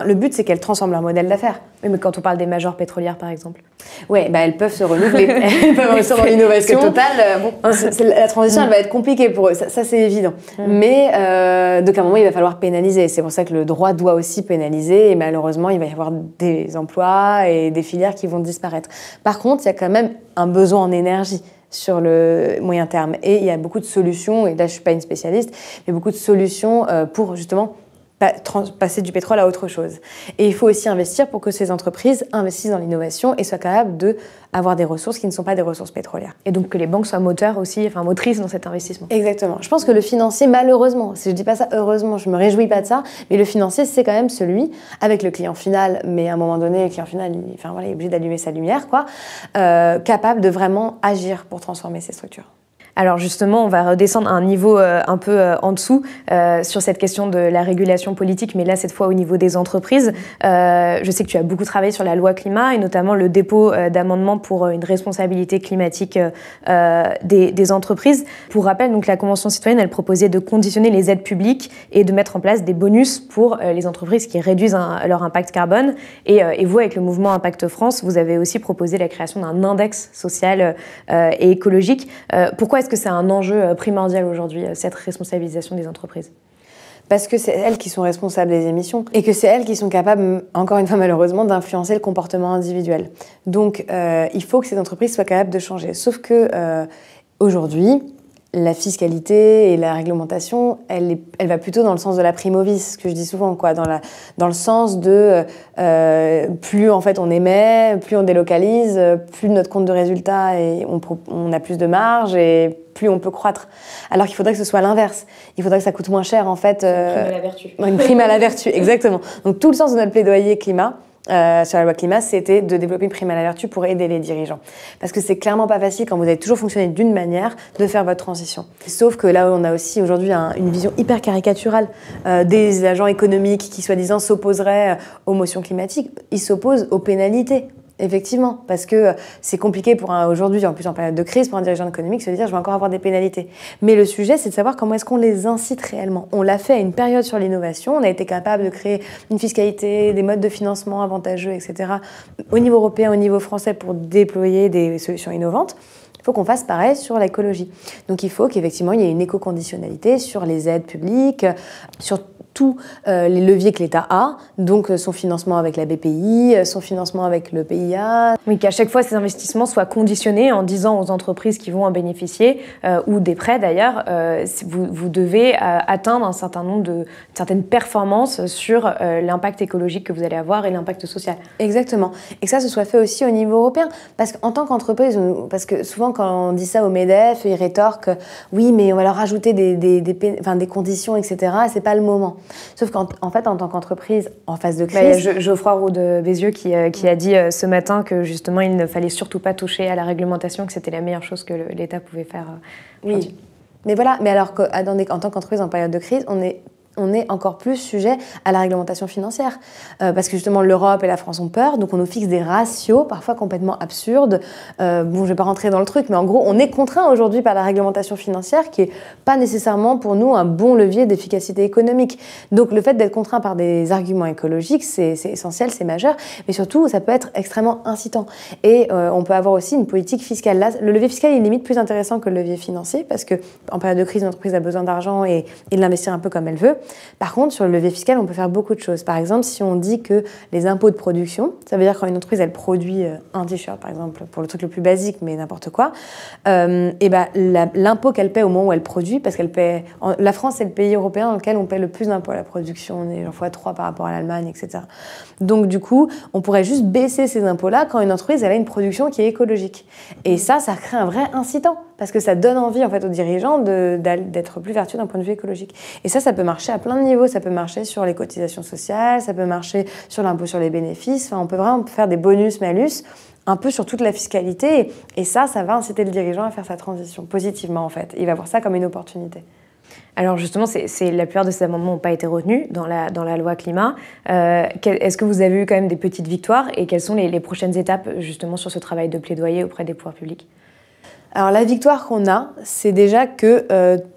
le but, c'est qu'elles transforment leur modèle d'affaires. Oui, mais quand on parle des majors pétrolières, par exemple. Oui, elles peuvent se renouveler. Elles peuvent investir dans l'innovation. La transition, elle va être compliquée pour eux. Ça c'est évident. Mais donc, à un moment, il va falloir pénaliser. C'est pour ça que le droit doit aussi pénaliser. Et malheureusement, il va y avoir des emplois et des filières qui vont disparaître. Par contre, il y a quand même un besoin en énergie sur le moyen terme. Et il y a beaucoup de solutions, et là, je ne suis pas une spécialiste, mais beaucoup de solutions pour justement passer du pétrole à autre chose. Et il faut aussi investir pour que ces entreprises investissent dans l'innovation et soient capables d'avoir des ressources qui ne sont pas des ressources pétrolières. Et donc que les banques soient moteurs aussi, motrices dans cet investissement. Exactement. Je pense que le financier, malheureusement, si je ne dis pas ça heureusement, je ne me réjouis pas de ça, mais le financier, c'est quand même celui, avec le client final, mais à un moment donné, le client final, il est obligé d'allumer sa lumière, capable de vraiment agir pour transformer ces structures. Alors justement, on va redescendre à un niveau un peu en dessous sur cette question de la régulation politique, mais là, cette fois, au niveau des entreprises. Je sais que tu as beaucoup travaillé sur la loi climat et notamment le dépôt d'amendements pour une responsabilité climatique des entreprises. Pour rappel, donc, la Convention citoyenne, elle proposait de conditionner les aides publiques et de mettre en place des bonus pour les entreprises qui réduisent leur impact carbone. Et vous, avec le mouvement Impact France, vous avez aussi proposé la création d'un index social et écologique. Pourquoi est-ce que c'est un enjeu primordial aujourd'hui, cette responsabilisation des entreprises ? Parce que c'est elles qui sont responsables des émissions et que c'est elles qui sont capables, encore une fois malheureusement, d'influencer le comportement individuel. Donc il faut que ces entreprises soient capables de changer. Sauf que aujourd'hui, la fiscalité et la réglementation, elle va plutôt dans le sens de la prime au vice, ce que je dis souvent, dans le sens de plus en fait on émet, plus on délocalise, plus notre compte de résultat et on a plus de marge et plus on peut croître. Alors qu'il faudrait que ce soit l'inverse. Il faudrait que ça coûte moins cher en fait. Une prime à la vertu. Une prime à la vertu, exactement. Donc tout le sens de notre plaidoyer climat. Sur la loi climat, c'était de développer une prime à la vertu pour aider les dirigeants. Parce que c'est clairement pas facile, quand vous avez toujours fonctionné d'une manière, de faire votre transition. Sauf que là, on a aussi aujourd'hui une vision hyper caricaturale des agents économiques qui, soi-disant, s'opposeraient aux motions climatiques. Ils s'opposent aux pénalités. Effectivement, parce que c'est compliqué aujourd'hui, en plus en période de crise, pour un dirigeant économique se dire je vais encore avoir des pénalités. Mais le sujet, c'est de savoir comment est-ce qu'on les incite réellement. On l'a fait à une période sur l'innovation, on a été capable de créer une fiscalité, des modes de financement avantageux, etc. au niveau européen, au niveau français pour déployer des solutions innovantes. Il faut qu'on fasse pareil sur l'écologie. Donc il faut qu'effectivement il y ait une éco-conditionnalité sur les aides publiques, sur tous les leviers que l'État a, donc son financement avec la BPI, son financement avec le PIA. Oui, qu'à chaque fois ces investissements soient conditionnés en disant aux entreprises qui vont en bénéficier, ou des prêts d'ailleurs, vous devez atteindre un certain nombre certaines performances sur l'impact écologique que vous allez avoir et l'impact social. Exactement. Et que ça, ce soit fait aussi au niveau européen. Parce qu'en tant qu'entreprise, parce que souvent quand on dit ça au MEDEF, ils rétorquent « oui, mais on va leur rajouter des conditions, etc. » C'est pas le moment. Sauf qu'en fait, en tant qu'entreprise, en phase de crise... Geoffroy Roux de Bézieux qui a dit ce matin que justement, il ne fallait surtout pas toucher à la réglementation, que c'était la meilleure chose que l'État pouvait faire. Oui, mais voilà. Mais alors qu'en tant qu'entreprise en période de crise, on est encore plus sujet à la réglementation financière. Parce que justement, l'Europe et la France ont peur, donc on nous fixe des ratios parfois complètement absurdes. Je ne vais pas rentrer dans le truc, mais en gros, on est contraint aujourd'hui par la réglementation financière qui n'est pas nécessairement pour nous un bon levier d'efficacité économique. Donc le fait d'être contraint par des arguments écologiques, c'est essentiel, c'est majeur, mais surtout, ça peut être extrêmement incitant. Et on peut avoir aussi une politique fiscale. Là, le levier fiscal est limite plus intéressant que le levier financier, parce qu'en période de crise, une entreprise a besoin d'argent et de l'investir un peu comme elle veut. Par contre, sur le levier fiscal, on peut faire beaucoup de choses. Par exemple, si on dit que les impôts de production, ça veut dire quand une entreprise, elle produit un t-shirt, par exemple, pour le truc le plus basique, mais n'importe quoi, et ben, l'impôt qu'elle paie au moment où elle produit, parce qu'elle paie... La France, c'est le pays européen dans lequel on paie le plus d'impôts à la production. On est x3 par rapport à l'Allemagne, etc. Donc, du coup, on pourrait juste baisser ces impôts-là quand une entreprise, elle a une production qui est écologique. Et ça crée un vrai incitant, parce que ça donne envie, en fait, aux dirigeants d'être plus vertueux d'un point de vue écologique. Et ça peut marcher à plein de niveaux. Ça peut marcher sur les cotisations sociales, ça peut marcher sur l'impôt sur les bénéfices. Enfin, on peut vraiment faire des bonus-malus un peu sur toute la fiscalité. Et ça va inciter le dirigeant à faire sa transition positivement, en fait. Il va voir ça comme une opportunité. Alors justement, la plupart de ces amendements n'ont pas été retenus dans la loi climat. Est-ce que vous avez eu quand même des petites victoires et quelles sont les prochaines étapes justement sur ce travail de plaidoyer auprès des pouvoirs publics ? Alors la victoire qu'on a, c'est déjà que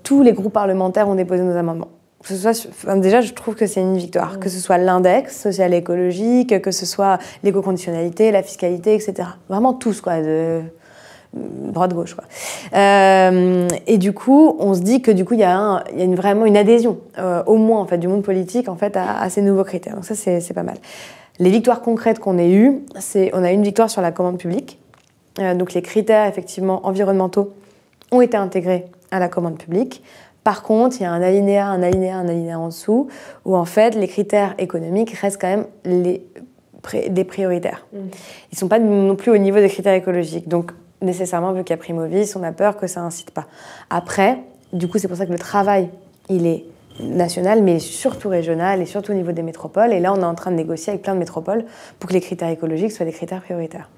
tous les groupes parlementaires ont déposé nos amendements. Déjà, je trouve que c'est une victoire. Que ce soit l'index social et écologique, que ce soit l'éco-conditionnalité, la fiscalité, etc. Vraiment tous, quoi, de droite-gauche, quoi. Et du coup, on se dit que du coup, il y a vraiment une adhésion, au moins en fait, du monde politique en fait, à ces nouveaux critères. Donc ça, c'est pas mal. Les victoires concrètes qu'on ait eues, on a une victoire sur la commande publique. Donc les critères effectivement environnementaux ont été intégrés à la commande publique. Par contre, il y a un alinéa en dessous où en fait les critères économiques restent quand même des prioritaires. Ils ne sont pas non plus au niveau des critères écologiques. Donc nécessairement, vu qu'il y a primo vice, on a peur que ça incite pas. Après, du coup, c'est pour ça que le travail, il est national, mais surtout régional et surtout au niveau des métropoles. Et là, on est en train de négocier avec plein de métropoles pour que les critères écologiques soient des critères prioritaires.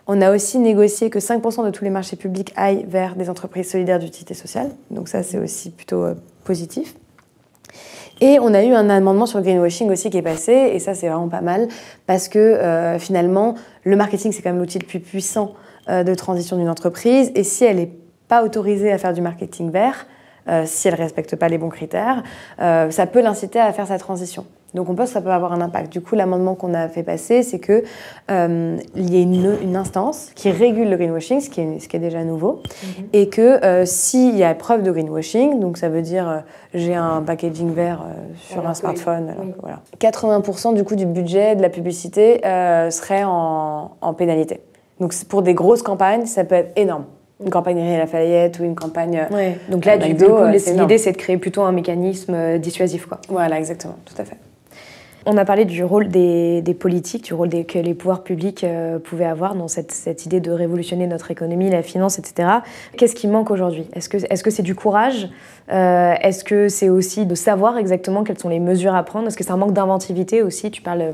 On a aussi négocié que 5% de tous les marchés publics aillent vers des entreprises solidaires d'utilité sociale. Donc ça, c'est aussi plutôt positif. Et on a eu un amendement sur le greenwashing aussi qui est passé, et ça, c'est vraiment pas mal, parce que finalement, le marketing, c'est quand même l'outil le plus puissant de transition d'une entreprise. Et si elle n'est pas autorisée à faire du marketing vert, si elle ne respecte pas les bons critères, ça peut l'inciter à faire sa transition. Donc on pense que ça peut avoir un impact. Du coup, l'amendement qu'on a fait passer, c'est qu'il y ait une instance qui régule le greenwashing, ce qui est déjà nouveau, et que s'il y a preuve de greenwashing, donc ça veut dire j'ai un packaging vert sur un smartphone, alors que, voilà, 80% du coup du budget de la publicité serait en pénalité. Donc pour des grosses campagnes, ça peut être énorme. Une campagne Galeries Lafayette ou une campagne... Ouais. Donc là, du coup, l'idée, c'est de créer plutôt un mécanisme dissuasif, quoi. Voilà, exactement, tout à fait. On a parlé du rôle des politiques, du rôle que les pouvoirs publics pouvaient avoir dans cette idée de révolutionner notre économie, la finance, etc. Qu'est-ce qui manque aujourd'hui ? Est-ce que c'est du courage ? Est-ce que c'est aussi de savoir exactement quelles sont les mesures à prendre ? Est-ce que c'est un manque d'inventivité aussi ? Tu parlais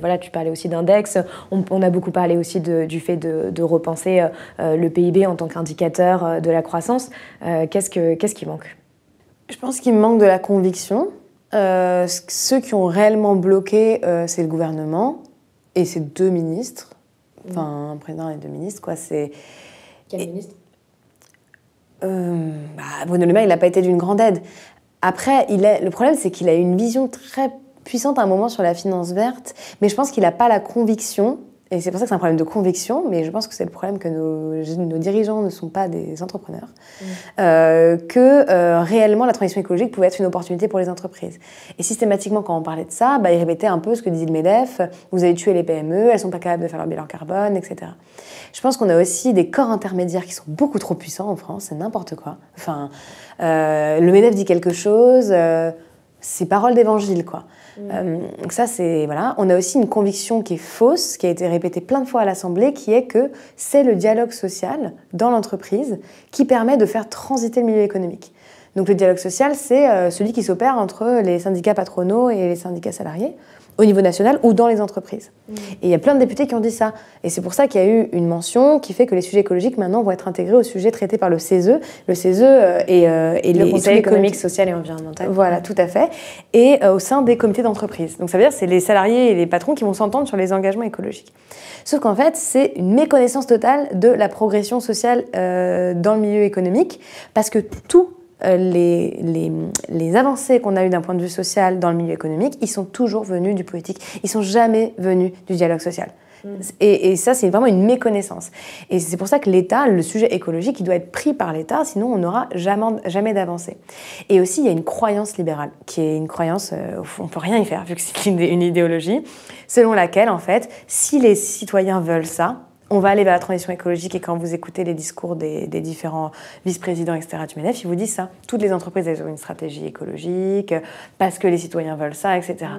aussi d'index. On a beaucoup parlé aussi du fait de repenser le PIB en tant qu'indicateur de la croissance. Qu'est-ce qui manque ? Je pense qu'il manque de la conviction. Ceux qui ont réellement bloqué, c'est le gouvernement et ses deux ministres. Enfin, un président et deux ministres, quoi. Quel ministre ? Bruno Le Maire, il n'a pas été d'une grande aide. Après, le problème, c'est qu'il a eu une vision très puissante à un moment sur la finance verte, mais je pense qu'il n'a pas la conviction. Et c'est pour ça que c'est un problème de conviction, mais je pense que c'est le problème que nos dirigeants ne sont pas des entrepreneurs, que réellement la transition écologique pouvait être une opportunité pour les entreprises. Et systématiquement, quand on parlait de ça, ils répétaient un peu ce que disait le MEDEF, vous avez tué les PME, elles ne sont pas capables de faire leur bilan carbone, etc. Je pense qu'on a aussi des corps intermédiaires qui sont beaucoup trop puissants en France, c'est n'importe quoi. Enfin, le MEDEF dit quelque chose, c'est parole d'évangile, quoi. Donc ça, c'est... Voilà. On a aussi une conviction qui est fausse, qui a été répétée plein de fois à l'Assemblée, qui est que c'est le dialogue social dans l'entreprise qui permet de faire transiter le milieu économique. Donc le dialogue social, c'est celui qui s'opère entre les syndicats patronaux et les syndicats salariés, au niveau national ou dans les entreprises. Et il y a plein de députés qui ont dit ça. Et c'est pour ça qu'il y a eu une mention qui fait que les sujets écologiques, maintenant, vont être intégrés aux sujets traités par le CESE. Le CESE et le Conseil économique, social et environnemental. Voilà, tout à fait. Et au sein des comités d'entreprise. Donc ça veut dire que c'est les salariés et les patrons qui vont s'entendre sur les engagements écologiques. Sauf qu'en fait, c'est une méconnaissance totale de la progression sociale dans le milieu économique, parce que tout les avancées qu'on a eues d'un point de vue social dans le milieu économique, ils sont toujours venus du politique. Ils sont jamais venus du dialogue social. Et ça, c'est vraiment une méconnaissance. Et c'est pour ça que l'État, le sujet écologique, il doit être pris par l'État, sinon on n'aura jamais d'avancée. Et aussi, il y a une croyance libérale, qui est une croyance, on ne peut rien y faire, vu que c'est une idéologie, selon laquelle, en fait, si les citoyens veulent ça, on va aller vers la transition écologique. Et quand vous écoutez les discours des différents vice-présidents, etc., du MEDEF, ils vous disent ça. Toutes les entreprises, elles ont une stratégie écologique, parce que les citoyens veulent ça, etc.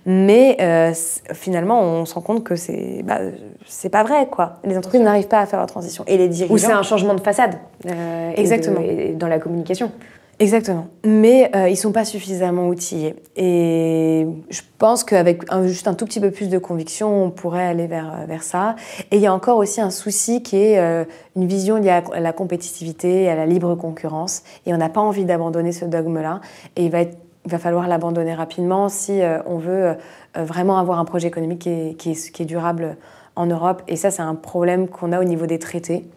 Mais finalement, on se rend compte que c'est pas vrai, quoi. Les entreprises n'arrivent pas à faire leur transition. Et les dirigeants... Ou c'est un changement de façade. Exactement. Et dans la communication. Exactement. Mais ils ne sont pas suffisamment outillés. Et je pense qu'avec juste un tout petit peu plus de conviction, on pourrait aller vers ça. Et il y a encore aussi un souci qui est une vision liée à la compétitivité et à la libre concurrence. Et on n'a pas envie d'abandonner ce dogme-là. Et il va falloir l'abandonner rapidement si on veut vraiment avoir un projet économique qui est durable en Europe. Et ça, c'est un problème qu'on a au niveau des traités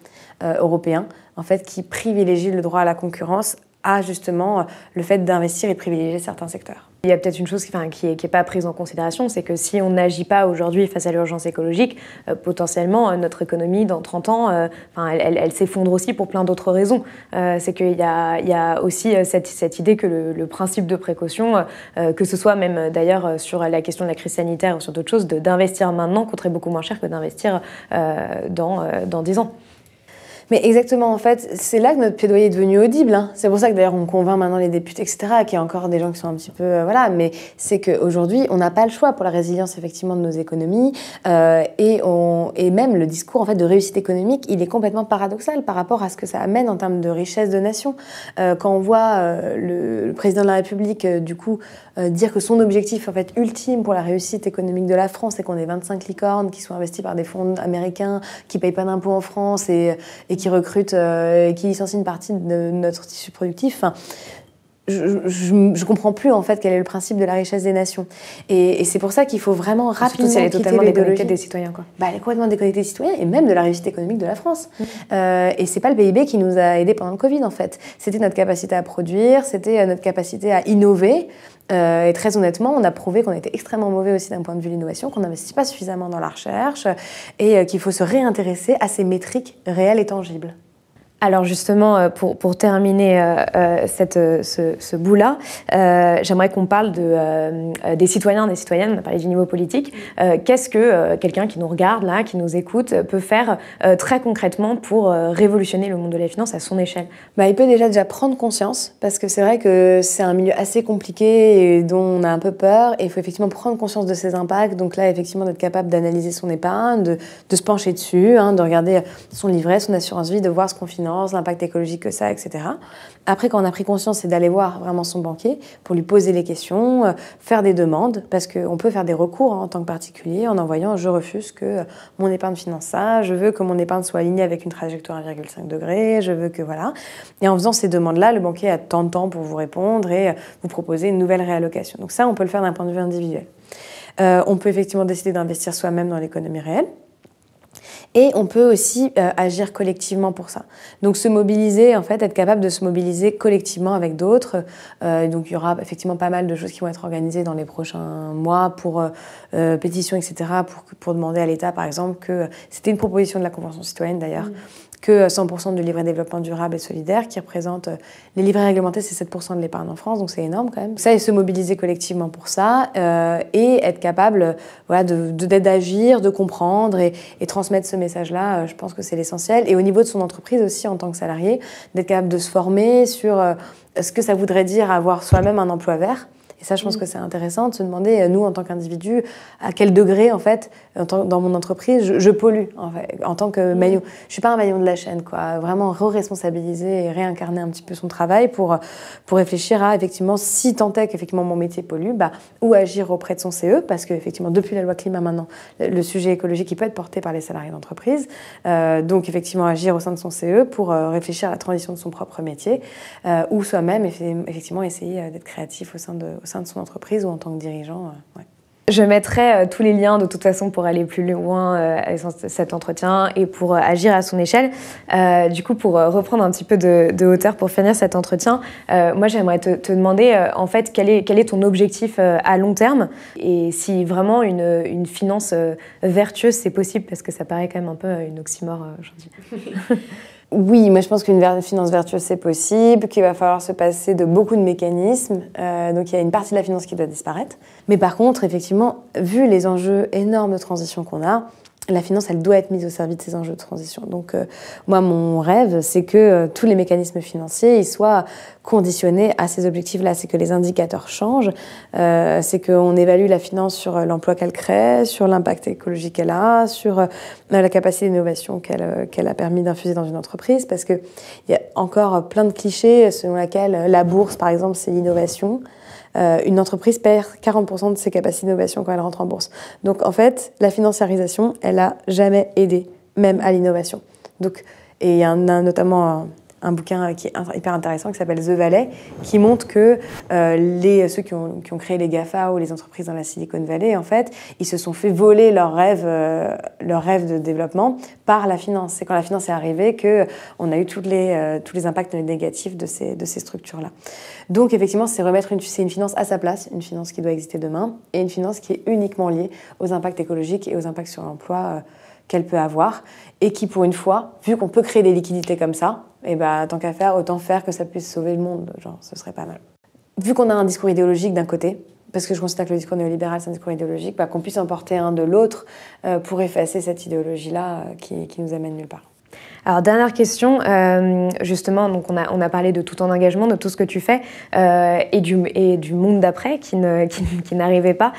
européens, en fait, qui privilégient le droit à la concurrence à justement le fait d'investir et privilégier certains secteurs. Il y a peut-être une chose qui est pas prise en considération, c'est que si on n'agit pas aujourd'hui face à l'urgence écologique, potentiellement notre économie dans 30 ans, elle s'effondre aussi pour plein d'autres raisons. C'est qu'il y a aussi cette idée que le principe de précaution, que ce soit même d'ailleurs sur la question de la crise sanitaire ou sur d'autres choses, d'investir maintenant coûterait beaucoup moins cher que d'investir dans 10 ans. Mais exactement, en fait, c'est là que notre plaidoyer est devenu audible. Hein. C'est pour ça que d'ailleurs on convainc maintenant les députés, etc., qu'il y a encore des gens qui sont un petit peu... voilà, mais c'est qu'aujourd'hui, on n'a pas le choix pour la résilience, effectivement, de nos économies. Et même le discours, en fait, de réussite économique, il est complètement paradoxal par rapport à ce que ça amène en termes de richesse de nation. Quand on voit le président de la République, du coup, dire que son objectif, en fait, ultime pour la réussite économique de la France, c'est qu'on ait 25 licornes qui soient investis par des fonds américains, qui ne payent pas d'impôts en France et qui recrutent, qui licencient une partie de notre tissu productif. Enfin, je comprends plus en fait quel est le principe de la richesse des nations. Et c'est pour ça qu'il faut vraiment rapidement quitter l'idéologie. Totalement déconnectée des citoyens, quoi. Elle est complètement déconnectée des citoyens et même de la réussite économique de la France. Et c'est pas le PIB qui nous a aidés pendant le Covid en fait. C'était notre capacité à produire, c'était notre capacité à innover. Et très honnêtement, on a prouvé qu'on était extrêmement mauvais aussi d'un point de vue de l'innovation, qu'on n'investit pas suffisamment dans la recherche et qu'il faut se réintéresser à ces métriques réelles et tangibles. Alors justement, pour terminer ce bout-là, j'aimerais qu'on parle des citoyens, des citoyennes. On a parlé du niveau politique. Qu'est-ce que quelqu'un qui nous regarde, là, qui nous écoute, peut faire très concrètement pour révolutionner le monde de la finance à son échelle ? Il peut déjà prendre conscience, parce que c'est vrai que c'est un milieu assez compliqué et dont on a un peu peur. Et il faut effectivement prendre conscience de ses impacts. Donc là, effectivement, d'être capable d'analyser son épargne, de se pencher dessus, de regarder son livret, son assurance vie, de voir ce qu'on finance, l'impact écologique que ça, etc. Après, quand on a pris conscience, c'est d'aller voir vraiment son banquier pour lui poser les questions, faire des demandes, parce qu'on peut faire des recours en tant que particulier en envoyant « je refuse que mon épargne finance ça, je veux que mon épargne soit alignée avec une trajectoire 1,5 degré, je veux que voilà ». Et en faisant ces demandes-là, le banquier a tant de temps pour vous répondre et vous proposer une nouvelle réallocation. Donc ça, on peut le faire d'un point de vue individuel. On peut effectivement décider d'investir soi-même dans l'économie réelle. Et on peut aussi agir collectivement pour ça. Donc se mobiliser, en fait, être capable de se mobiliser collectivement avec d'autres. Donc il y aura effectivement pas mal de choses qui vont être organisées dans les prochains mois pour pétitions, etc., pour demander à l'État, par exemple, que c'était une proposition de la Convention citoyenne d'ailleurs, que 100% du livret de développement durable et solidaire, qui représente les livrets réglementés, c'est 7% de l'épargne en France, donc c'est énorme quand même. Ça, et se mobiliser collectivement pour ça, et être capable d'agir, de comprendre et transmettre ce message-là, je pense que c'est l'essentiel. Et au niveau de son entreprise aussi, en tant que salarié, d'être capable de se former sur ce que ça voudrait dire avoir soi-même un emploi vert. Et ça, je pense que c'est intéressant de se demander, nous, en tant qu'individu, à quel degré, en fait, dans mon entreprise, je pollue, en tant que maillon. Je suis pas un maillon de la chaîne, quoi. Vraiment re-responsabiliser et réincarner un petit peu son travail pour réfléchir à, effectivement, si tant est qu'effectivement mon métier pollue, ou agir auprès de son CE, parce qu'effectivement, depuis la loi climat maintenant, le sujet écologique, il peut être porté par les salariés d'entreprise. Donc, effectivement, agir au sein de son CE pour réfléchir à la transition de son propre métier, ou soi-même, effectivement, essayer d'être créatif au sein de son entreprise ou en tant que dirigeant. Ouais. Je mettrai tous les liens de toute façon pour aller plus loin avec cet entretien et pour agir à son échelle. Du coup, pour reprendre un petit peu de hauteur pour finir cet entretien, moi j'aimerais te demander en fait quel est ton objectif à long terme et si vraiment une finance vertueuse c'est possible, parce que ça paraît quand même un peu une oxymore aujourd'hui. Oui, moi je pense qu'une finance vertueuse c'est possible, qu'il va falloir se passer de beaucoup de mécanismes, donc il y a une partie de la finance qui doit disparaître. Mais par contre, effectivement, vu les enjeux énormes de transition qu'on a, la finance, elle doit être mise au service de ces enjeux de transition. Donc moi, mon rêve, c'est que tous les mécanismes financiers ils soient conditionnés à ces objectifs-là. C'est que les indicateurs changent, c'est qu'on évalue la finance sur l'emploi qu'elle crée, sur l'impact écologique qu'elle a, sur la capacité d'innovation qu'elle a permis d'infuser dans une entreprise. Parce qu'il y a encore plein de clichés selon lesquels la bourse, par exemple, c'est l'innovation. Une entreprise perd 40% de ses capacités d'innovation quand elle rentre en bourse. Donc en fait, la financiarisation, elle n'a jamais aidé, même à l'innovation. Et il y a notamment un bouquin qui est hyper intéressant qui s'appelle The Valley, qui montre que ceux qui ont créé les GAFA ou les entreprises dans la Silicon Valley, en fait, ils se sont fait voler leur rêve de développement par la finance. C'est quand la finance est arrivée qu'on a eu tous les impacts négatifs de ces structures-là. Donc effectivement, c'est une finance à sa place, une finance qui doit exister demain, et une finance qui est uniquement liée aux impacts écologiques et aux impacts sur l'emploi qu'elle peut avoir, et qui, pour une fois, vu qu'on peut créer des liquidités comme ça, et tant qu'à faire, autant faire que ça puisse sauver le monde. Genre, ce serait pas mal. Vu qu'on a un discours idéologique d'un côté, parce que je considère que le discours néolibéral, c'est un discours idéologique, qu'on puisse en porter un de l'autre pour effacer cette idéologie-là qui nous amène nulle part. Alors, dernière question, justement, donc on a parlé de tout ton engagement, de tout ce que tu fais, et du monde d'après qui n'arrivait pas.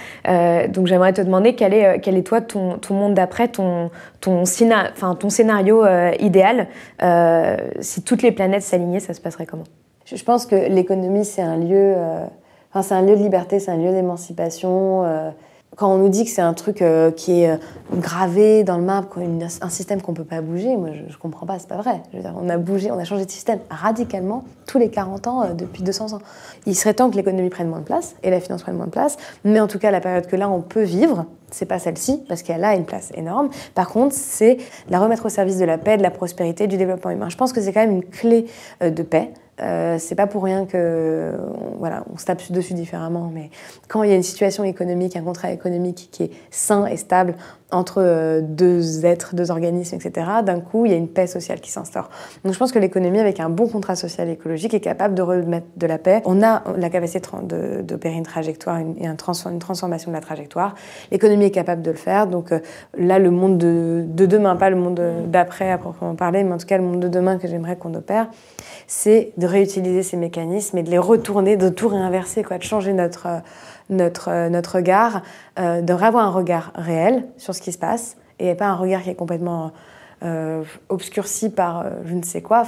Donc j'aimerais te demander quel est toi ton monde d'après, ton scénario idéal. Si toutes les planètes s'alignaient, ça se passerait comment? Je pense que l'économie, c'est un lieu de liberté, c'est un lieu d'émancipation. Quand on nous dit que c'est un truc qui est gravé dans le marbre, un système qu'on ne peut pas bouger, moi je ne comprends pas, c'est pas vrai. Je veux dire, on a changé de système radicalement tous les 40 ans depuis 200 ans. Il serait temps que l'économie prenne moins de place et la finance prenne moins de place, mais en tout cas la période que là on peut vivre, c'est pas celle-ci, parce qu'elle a une place énorme. Par contre, c'est la remettre au service de la paix, de la prospérité, du développement humain. Je pense que c'est quand même une clé de paix. C'est pas pour rien que on se tape dessus différemment, mais quand il y a une situation économique, un contrat économique qui est sain et stable entre deux êtres, deux organismes, etc., d'un coup, il y a une paix sociale qui s'instaure. Donc je pense que l'économie, avec un bon contrat social et écologique, est capable de remettre de la paix. On a la capacité d'opérer une trajectoire, une transformation de la trajectoire. L'économie est capable de le faire. Donc là, le monde de demain, pas le monde d'après à proprement parler, mais en tout cas le monde de demain que j'aimerais qu'on opère, c'est de réutiliser ces mécanismes et de les retourner, de tout réinverser, de changer notre regard, de avoir un regard réel sur ce qui se passe et pas un regard qui est complètement obscurci par je ne sais quoi.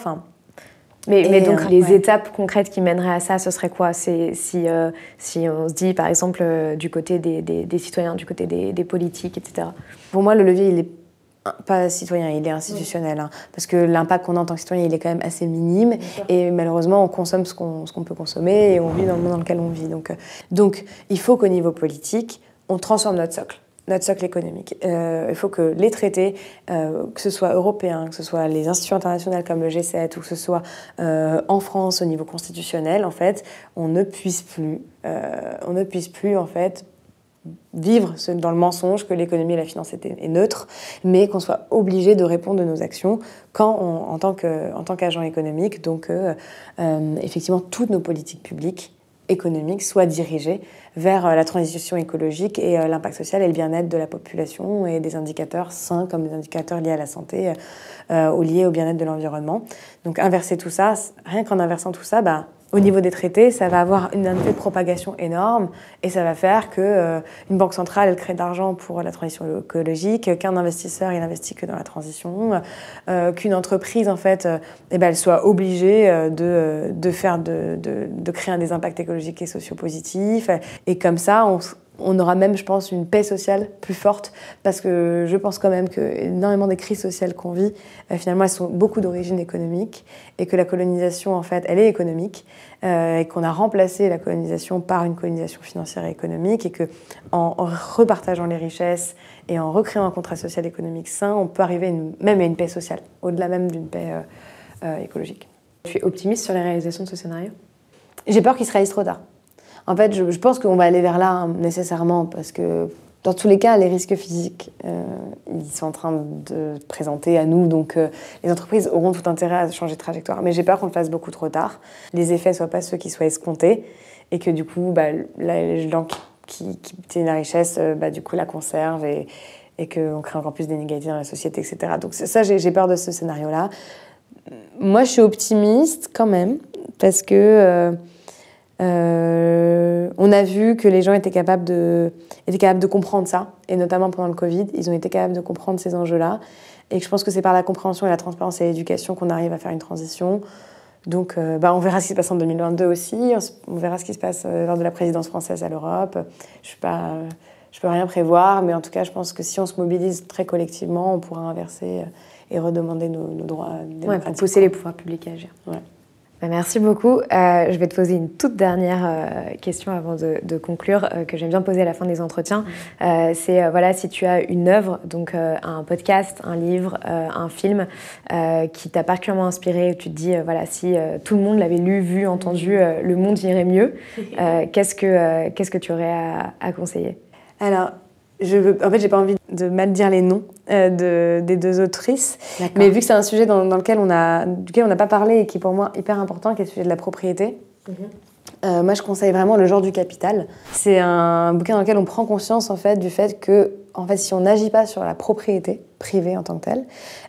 Mais donc les étapes concrètes qui mèneraient à ça, ce serait quoi? C'est si on se dit par exemple du côté des citoyens, du côté des politiques, etc. Pour moi, le levier, il est pas citoyen, il est institutionnel. Parce que l'impact qu'on a en tant que citoyen, il est quand même assez minime. Et malheureusement, on consomme ce qu'on peut consommer et on vit dans le monde dans lequel on vit. Donc il faut qu'au niveau politique, on transforme notre socle économique. Il faut que les traités, que ce soit européens, que ce soit les institutions internationales comme le G7 ou que ce soit en France au niveau constitutionnel, en fait, on ne puisse plus en fait vivre dans le mensonge que l'économie et la finance est neutre, mais qu'on soit obligé de répondre de nos actions en tant qu'agent économique. Donc, effectivement, toutes nos politiques publiques économiques soient dirigées vers la transition écologique et l'impact social et le bien-être de la population et des indicateurs sains comme des indicateurs liés à la santé ou liés au bien-être de l'environnement. Donc, inverser tout ça, rien qu'en inversant tout ça, au niveau des traités, ça va avoir un effet de propagation énorme et ça va faire qu'une banque centrale, elle crée de l'argent pour la transition écologique, qu'un investisseur, il investit que dans la transition, qu'une entreprise, en fait, elle soit obligée de créer des impacts écologiques et sociaux positifs. Et comme ça, on aura même, je pense, une paix sociale plus forte, parce que je pense quand même que énormément des crises sociales qu'on vit, finalement, elles sont beaucoup d'origine économique, et que la colonisation, en fait, elle est économique, et qu'on a remplacé la colonisation par une colonisation financière et économique, et qu'en repartageant les richesses et en recréant un contrat social économique sain, on peut arriver même à une paix sociale, au-delà même d'une paix écologique. Tu es optimiste sur les réalisations de ce scénario? J'ai peur qu'il se réalise trop tard. En fait, je pense qu'on va aller vers là, nécessairement, parce que dans tous les cas, les risques physiques, ils sont en train de se présenter à nous, donc les entreprises auront tout intérêt à changer de trajectoire. Mais j'ai peur qu'on le fasse beaucoup trop tard, les effets ne soient pas ceux qui soient escomptés, et que du coup, les gens qui obtiennent la richesse, du coup, la conservent, et qu'on crée encore plus d'inégalités dans la société, etc. Donc ça, j'ai peur de ce scénario-là. Moi, je suis optimiste quand même, parce que on a vu que les gens étaient capables de comprendre ça, et notamment pendant le Covid, ils ont été capables de comprendre ces enjeux-là, et que je pense que c'est par la compréhension et la transparence et l'éducation qu'on arrive à faire une transition. Donc on verra ce qui se passe en 2022 aussi, on verra ce qui se passe lors de la présidence française à l'Europe. Je peux rien prévoir, mais en tout cas, je pense que si on se mobilise très collectivement, on pourra inverser et redemander nos droits démocratiques. Pour pousser les pouvoirs publics à agir. Ouais. Merci beaucoup. Je vais te poser une toute dernière question avant de conclure, que j'aime bien poser à la fin des entretiens. C'est si tu as une œuvre, donc un podcast, un livre, un film qui t'a particulièrement inspiré, où tu te dis si tout le monde l'avait lu, vu, entendu, le monde irait mieux. Qu'est-ce que tu aurais à conseiller? Alors, en fait, j'ai pas envie de mal dire les noms des deux autrices, mais vu que c'est un sujet duquel on n'a pas parlé et qui est pour moi hyper important, qui est le sujet de la propriété, moi je conseille vraiment Le genre du capital. C'est un bouquin dans lequel on prend conscience en fait, du fait que si on n'agit pas sur la propriété privée en tant que telle,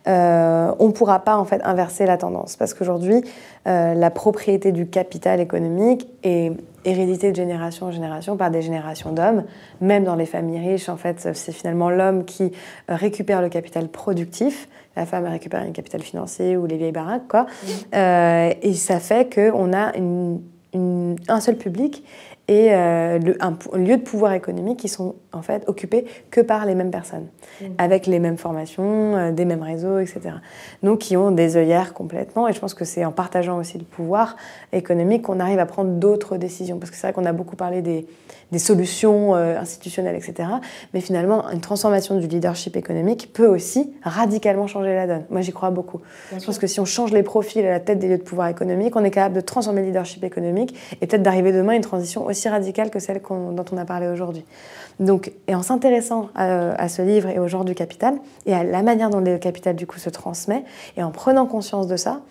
on ne pourra pas en fait, inverser la tendance. Parce qu'aujourd'hui, la propriété du capital économique est héréditée de génération en génération par des générations d'hommes. Même dans les familles riches, en fait, c'est finalement l'homme qui récupère le capital productif. La femme récupère le capital financier ou les vieilles baraques, quoi. Et ça fait qu'on a un seul public et un lieu de pouvoir économique qui sont en fait occupés que par les mêmes personnes, avec les mêmes formations, des mêmes réseaux, etc. Donc qui ont des œillères complètement, et je pense que c'est en partageant aussi le pouvoir économique qu'on arrive à prendre d'autres décisions, parce que c'est vrai qu'on a beaucoup parlé des solutions institutionnelles, etc. Mais finalement, une transformation du leadership économique peut aussi radicalement changer la donne. Moi, j'y crois beaucoup. Je pense que si on change les profils à la tête des lieux de pouvoir économique, on est capable de transformer le leadership économique et peut-être d'arriver demain à une transition aussi radicale que celle dont on a parlé aujourd'hui. Donc, et en s'intéressant à ce livre et au genre du capital, et à la manière dont le capital du coup se transmet, et en prenant conscience de ça,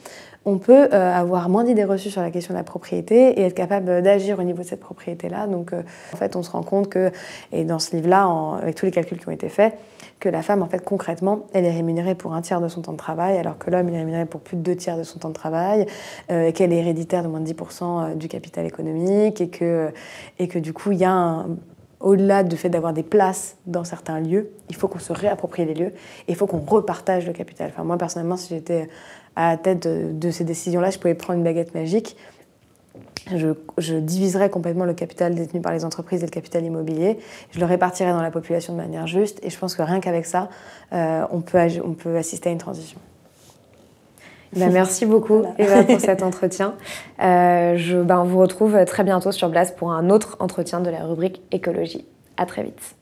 on peut avoir moins d'idées reçues sur la question de la propriété et être capable d'agir au niveau de cette propriété-là. Donc, en fait, on se rend compte que, et dans ce livre-là, avec tous les calculs qui ont été faits, que la femme, en fait, concrètement, elle est rémunérée pour 1/3 de son temps de travail, alors que l'homme, il est rémunéré pour plus de 2/3 de son temps de travail, qu'elle est héréditaire de moins de 10% du capital économique, et que du coup, il y a au-delà du fait d'avoir des places dans certains lieux, il faut qu'on se réapproprie les lieux, et il faut qu'on repartage le capital. Enfin, moi, personnellement, si j'étais à la tête de ces décisions-là, je pouvais prendre une baguette magique, je diviserais complètement le capital détenu par les entreprises et le capital immobilier, je le répartirais dans la population de manière juste, et je pense que rien qu'avec ça, on peut assister à une transition. Merci beaucoup, Eva, pour cet entretien. On vous retrouve très bientôt sur Blast pour un autre entretien de la rubrique écologie. À très vite.